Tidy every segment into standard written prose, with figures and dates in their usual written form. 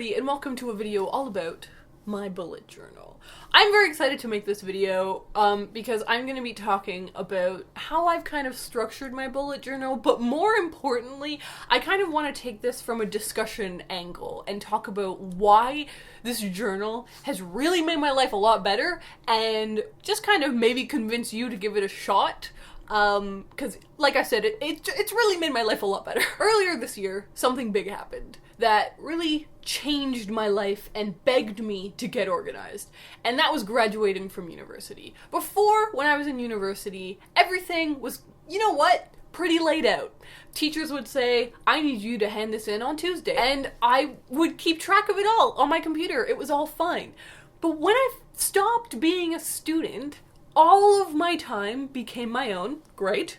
everybody, and welcome to a video all about my bullet journal. I'm very excited to make this video because I'm going to be talking about how I've kind of structured my bullet journal, but more importantly, I kind of want to take this from a discussion angle and talk about why this journal has really made my life a lot better and just kind of maybe convince you to give it a shot. Because, like I said, it's really made my life a lot better. Earlier this year, something big happened that really changed my life and begged me to get organized. And that was graduating from university. Before, when I was in university, everything was, you know what? Pretty laid out. Teachers would say, I need you to hand this in on Tuesday. And I would keep track of it all on my computer. It was all fine. But when I stopped being a student, all of my time became my own, great,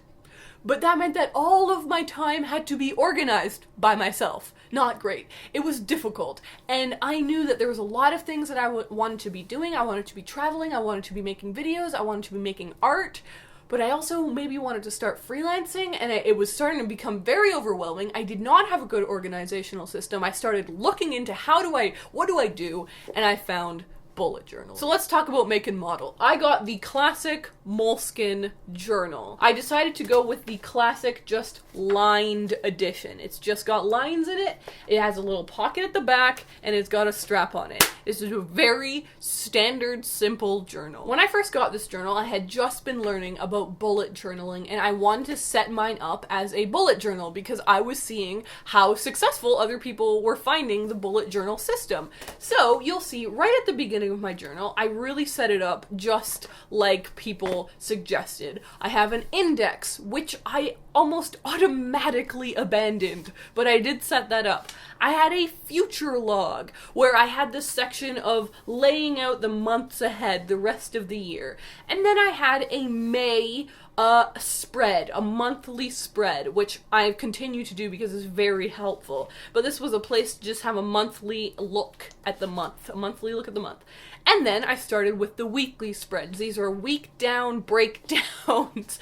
but that meant that all of my time had to be organized by myself. Not great. It was difficult, and I knew that there was a lot of things that I wanted to be doing. I wanted to be traveling, I wanted to be making videos, I wanted to be making art, but I also maybe wanted to start freelancing, and it was starting to become very overwhelming. I did not have a good organizational system. I started looking into what do I do, and I found bullet journal. So let's talk about make and model. I got the classic Moleskine journal. I decided to go with the classic just lined edition. It's just got lines in it, it has a little pocket at the back, and it's got a strap on it. This is a very standard, simple journal. When I first got this journal, I had just been learning about bullet journaling, and I wanted to set mine up as a bullet journal because I was seeing how successful other people were finding the bullet journal system. So you'll see right at the beginning of my journal, I really set it up just like people suggested. I have an index, which I almost automatically abandoned, but I did set that up. I had a future log, where I had this section of laying out the months ahead, the rest of the year. And then I had a May spread, a monthly spread, which I continue to do because it's very helpful. But this was a place to just have a monthly look at the month, And then I started with the weekly spreads. These are week down breakdowns,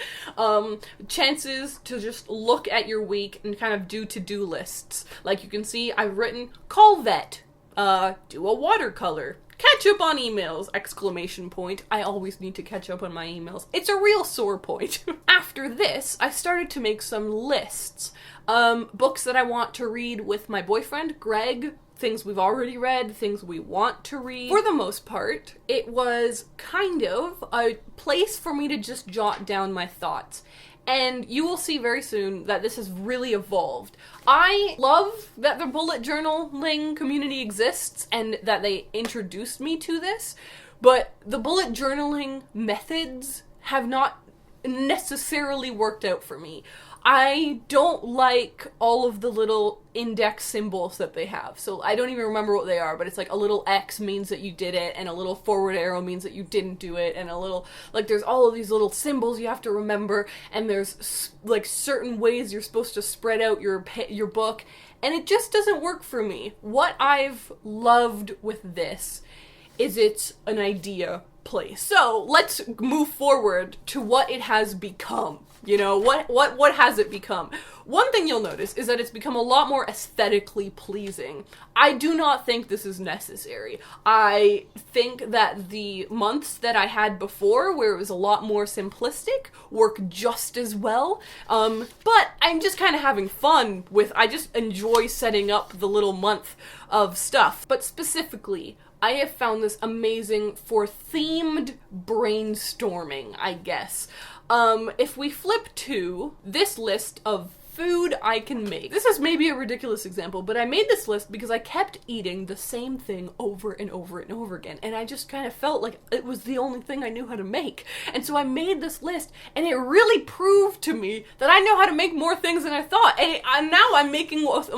chances to just look at your week and kind of do to-do lists. Like you can see, I've written call vet, do a watercolor, catch up on emails, exclamation point. I always need to catch up on my emails. It's a real sore point. After this, I started to make some lists. Books that I want to read with my boyfriend, Greg, things we've already read, things we want to read. For the most part, it was kind of a place for me to just jot down my thoughts. And you will see very soon that this has really evolved. I love that the bullet journaling community exists and that they introduced me to this, but the bullet journaling methods have not necessarily worked out for me. I don't like all of the little index symbols that they have. So I don't even remember what they are, but it's like a little X means that you did it, and a little forward arrow means that you didn't do it, and a little, like, there's all of these little symbols you have to remember, and there's like certain ways you're supposed to spread out your book, and it just doesn't work for me. What I've loved with this is it's an idea place. So let's move forward to what it has become. You know, what has it become? One thing you'll notice is that it's become a lot more aesthetically pleasing. I do not think this is necessary. I think that the months that I had before, where it was a lot more simplistic, work just as well. But I'm just kind of having fun with, I just enjoy setting up the little month of stuff. But specifically, I have found this amazing for themed brainstorming, I guess. If we flip to this list of food I can make. This is maybe a ridiculous example, but I made this list because I kept eating the same thing over and over and over again, and I just kind of felt like it was the only thing I knew how to make. And so I made this list, and it really proved to me that I know how to make more things than I thought, and now I'm making a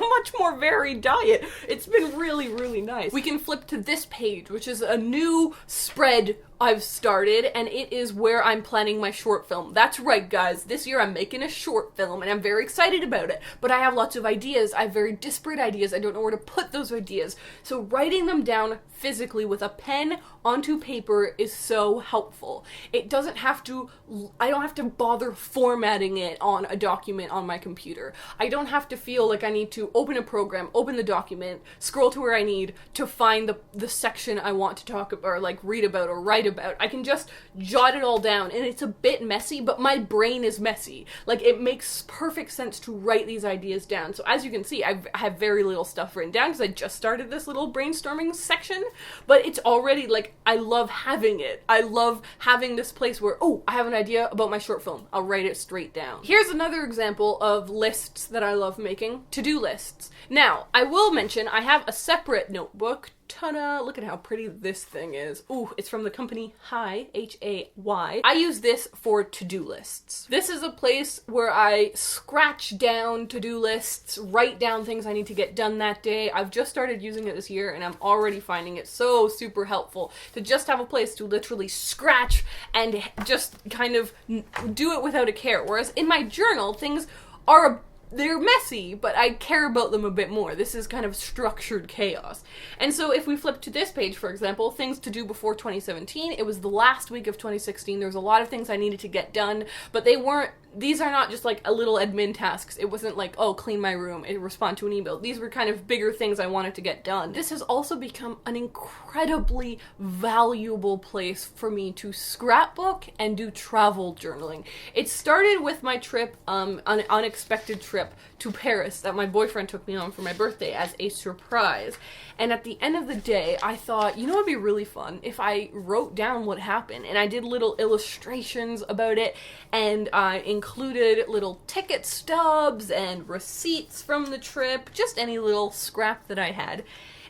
much more varied diet. It's been really, really nice. We can flip to this page, which is a new spread I've started, and it is where I'm planning my short film. That's right, guys. This year I'm making a short film, and I'm very excited about it. But I have lots of ideas. I have very disparate ideas. I don't know where to put those ideas. So writing them down physically with a pen onto paper is so helpful. It doesn't have to, I don't have to bother formatting it on a document on my computer. I don't have to feel like I need to open a program, open the document, scroll to where I need to find the section I want to talk about, or like read about or write about. I can just jot it all down, and it's a bit messy, but my brain is messy. Like, it makes perfect sense to write these ideas down. So as you can see, I have very little stuff written down because I just started this little brainstorming section, but it's already, like, I love having it. I love having this place where, oh, I have an idea about my short film. I'll write it straight down. Here's another example of lists that I love making, to-do lists. Now, I will mention I have a separate notebook. Ta-da! Look at how pretty this thing is. Ooh, it's from the company Hay, H-A-Y. I use this for to-do lists. This is a place where I scratch down to-do lists, write down things I need to get done that day. I've just started using it this year, and I'm already finding it so super helpful to just have a place to literally scratch and just kind of do it without a care. Whereas in my journal, things are they're messy, but I care about them a bit more. This is kind of structured chaos. And so if we flip to this page, for example, things to do before 2017, it was the last week of 2016. There was a lot of things I needed to get done, but these are not just like a little admin tasks. It wasn't like, oh, clean my room, respond to an email. These were kind of bigger things I wanted to get done. This has also become an incredibly valuable place for me to scrapbook and do travel journaling. It started with my trip, an unexpected trip to Paris that my boyfriend took me on for my birthday as a surprise. And at the end of the day, I thought, you know what would be really fun if I wrote down what happened, and I did little illustrations about it, and I included little ticket stubs and receipts from the trip, just any little scrap that I had.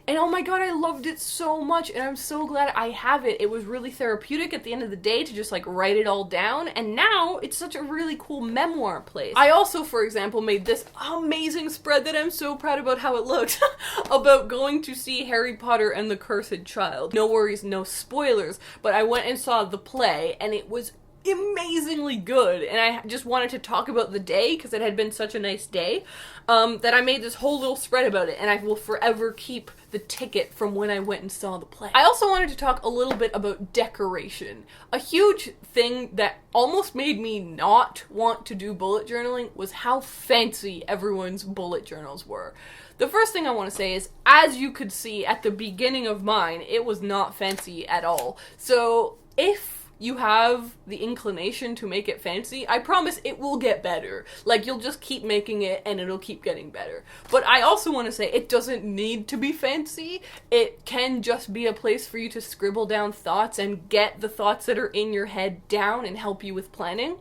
And oh my god, I loved it so much, and I'm so glad I have it. It was really therapeutic at the end of the day to just like write it all down, and now it's such a really cool memoir place. I also, for example, made this amazing spread that I'm so proud about how it looks about going to see Harry Potter and the Cursed Child. No worries, no spoilers, but I went and saw the play, and it was amazingly good, and I just wanted to talk about the day because it had been such a nice day, that I made this whole little spread about it, and I will forever keep the ticket from when I went and saw the play. I also wanted to talk a little bit about decoration. A huge thing that almost made me not want to do bullet journaling was how fancy everyone's bullet journals were. The first thing I want to say is, as you could see at the beginning of mine, it was not fancy at all. So if you have the inclination to make it fancy, I promise it will get better. Like, you'll just keep making it and it'll keep getting better. But I also want to say it doesn't need to be fancy. It can just be a place for you to scribble down thoughts and get the thoughts that are in your head down and help you with planning.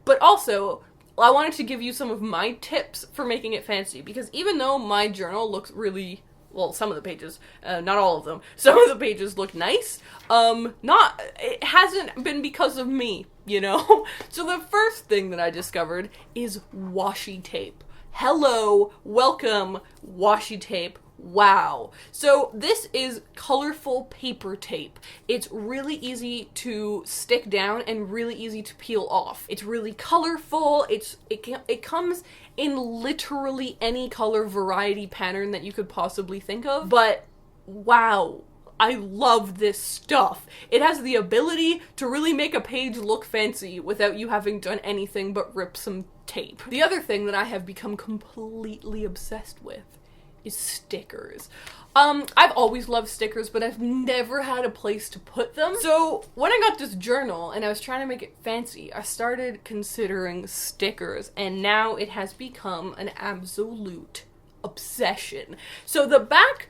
But also, I wanted to give you some of my tips for making it fancy, because even though my journal looks really, well, some of the pages, not all of them, some of the pages look nice, it hasn't been because of me, you know? So the first thing that I discovered is washi tape. Hello, welcome, washi tape. Wow. So this is colorful paper tape. It's really easy to stick down and really easy to peel off. It's really colorful. It comes in literally any color variety pattern that you could possibly think of. But wow, I love this stuff. It has the ability to really make a page look fancy without you having done anything but rip some tape. The other thing that I have become completely obsessed with is stickers. I've always loved stickers, but I've never had a place to put them. So when I got this journal and I was trying to make it fancy, I started considering stickers, and now it has become an absolute obsession. So the back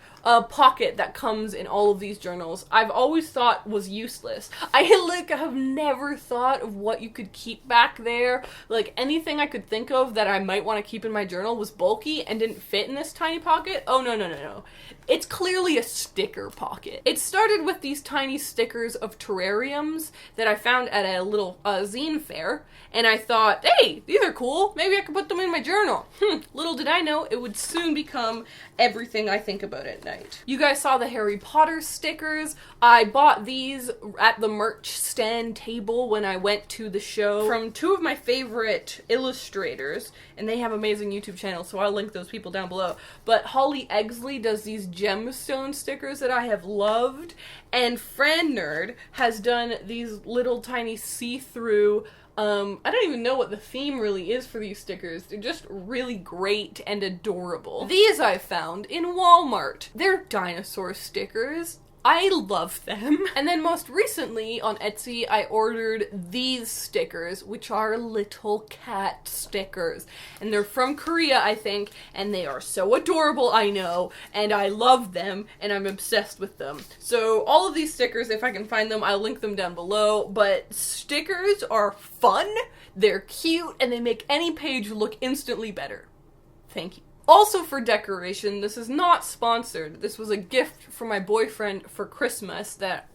pocket that comes in all of these journals, I've always thought was useless. I have never thought of what you could keep back there. Like, anything I could think of that I might want to keep in my journal was bulky and didn't fit in this tiny pocket. Oh, no. It's clearly a sticker pocket. It started with these tiny stickers of terrariums that I found at a little zine fair, and I thought, hey, these are cool. Maybe I could put them in my journal. Little did I know it would soon become everything I think about at night. night. You guys saw the Harry Potter stickers. I bought these at the merch stand table when I went to the show from two of my favorite illustrators, and they have amazing YouTube channels, so I'll link those people down below. But Holly Eggsley does these gemstone stickers that I have loved, and Fran Nerd has done these little tiny see-through, I don't even know what the theme really is for these stickers. They're just really great and adorable. These I found in Walmart. They're dinosaur stickers. I love them. And then most recently on Etsy, I ordered these stickers, which are little cat stickers. And they're from Korea, I think, and they are so adorable, I know, and I love them, and I'm obsessed with them. So all of these stickers, if I can find them, I'll link them down below, but stickers are fun, they're cute, and they make any page look instantly better. Thank you. Also for decoration, this is not sponsored. This was a gift from my boyfriend for Christmas that,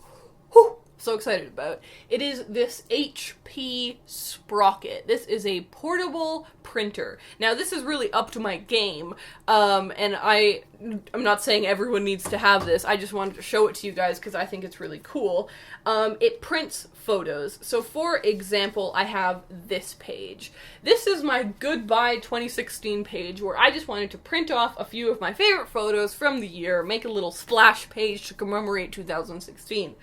whew, so excited about. It is this HP Sprocket. This is a portable printer. Now this is really up to my game, and I'm not saying everyone needs to have this. I just wanted to show it to you guys because I think it's really cool. It prints photos. So for example, I have this page. This is my Goodbye 2016 page where I just wanted to print off a few of my favorite photos from the year, make a little splash page to commemorate 2016.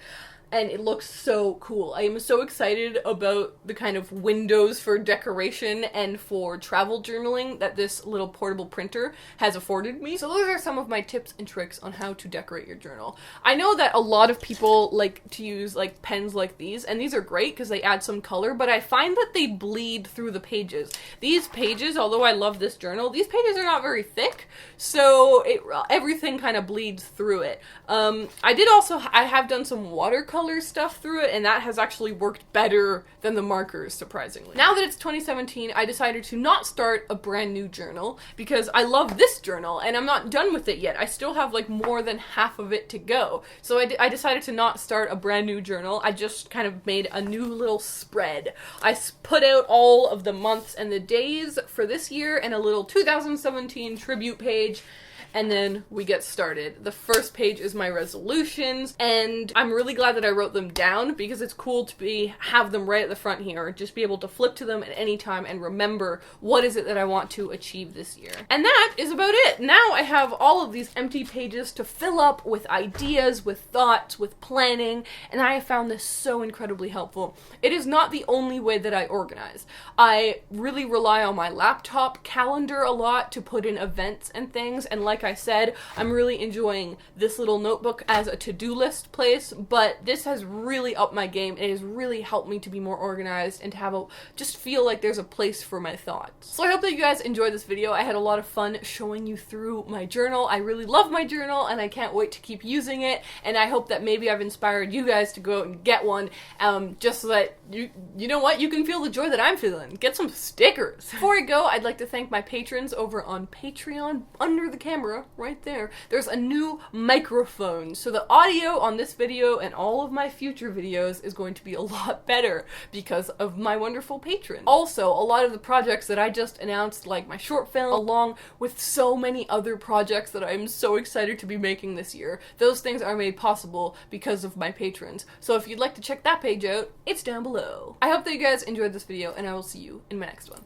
And it looks so cool. I am so excited about the kind of windows for decoration and for travel journaling that this little portable printer has afforded me. So those are some of my tips and tricks on how to decorate your journal. I know that a lot of people like to use like pens like these, and these are great because they add some color, but I find that they bleed through the pages. These pages, although I love this journal, these pages are not very thick, so everything kind of bleeds through it. I have done some watercolor stuff through it, and that has actually worked better than the markers, surprisingly. Now that it's 2017, I decided to not start a brand new journal because I love this journal and I'm not done with it yet. I still have like more than half of it to go. So I decided to not start a brand new journal. I just kind of made a new little spread. I put out all of the months and the days for this year and a little 2017 tribute page. And then we get started. The first page is my resolutions, and I'm really glad that I wrote them down because it's cool to have them right at the front here, just be able to flip to them at any time and remember what is it that I want to achieve this year. And that is about it. Now I have all of these empty pages to fill up with ideas, with thoughts, with planning, and I have found this so incredibly helpful. It is not the only way that I organize. I really rely on my laptop calendar a lot to put in events and things, and like I said, I'm really enjoying this little notebook as a to-do list place, but this has really upped my game. It has really helped me to be more organized and to have just feel like there's a place for my thoughts. So I hope that you guys enjoyed this video. I had a lot of fun showing you through my journal. I really love my journal and I can't wait to keep using it, and I hope that maybe I've inspired you guys to go out and get one, just so that you know what, you can feel the joy that I'm feeling. Get some stickers. Before I go, I'd like to thank my patrons over on Patreon. Under the camera right there, there's a new microphone, so the audio on this video and all of my future videos is going to be a lot better because of my wonderful patrons. Also, a lot of the projects that I just announced, like my short film, along with so many other projects that I'm so excited to be making this year, those things are made possible because of my patrons. So if you'd like to check that page out, it's down below. I hope that you guys enjoyed this video, and I will see you in my next one.